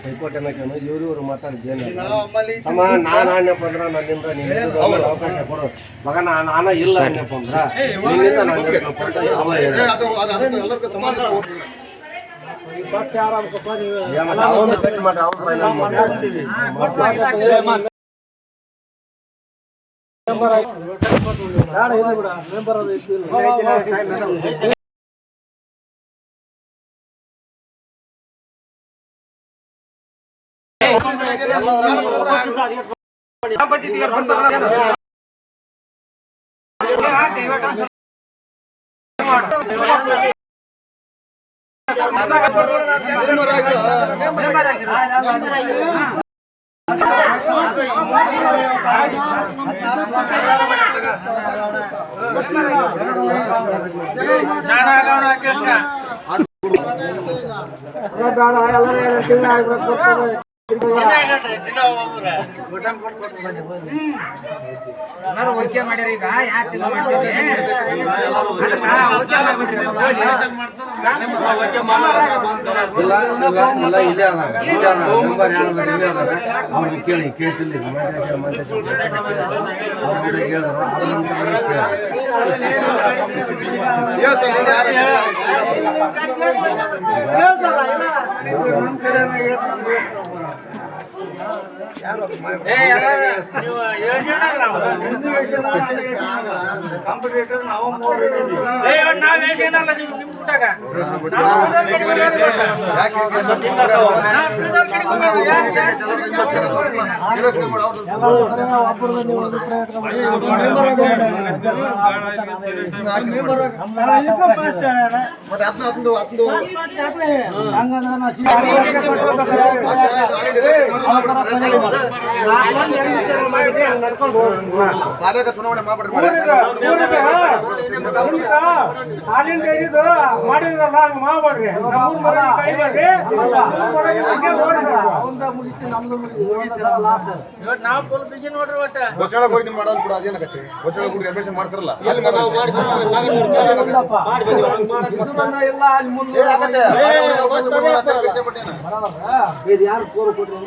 ಪೈಪೋಟಿ ಅನ್ನೋಕೆ ಇವರು ಮಾತಾಡಿದ್ದೇನೆ ಅಮ್ಮ ನಾನು ಆಡ್ನಪ್ಪ ಅಂದ್ರೆ ನನ್ನಿಂದ ನೀನು ಅವಕಾಶ ಕೊಡು ಮಗ ನಾನು ಇಲ್ಲ ಆಡ್ನಪ್ಪ ಅಂದ್ರೆ ಕೇಳಿ ಕೇಳ್ತಿಲ್ಲ ಶಾಲೆಗೆ ಚುನಾವಣೆ ಮಾಡ್ಬಿಡ್ರಿ ಗೋಚಾಳ ಹೋಗಿ ನೀವು ಮಾಡೋದು ಕೂಡ ಅದೇನಾಗತ್ತೆ ಗೋಚಾಳ ಕೂಡ ಅಡ್ಮಿಷನ್ ಮಾಡ್ತಾರಲ್ಲ ಯಾರು ಕೋರು ಕೊಟ್ಟರು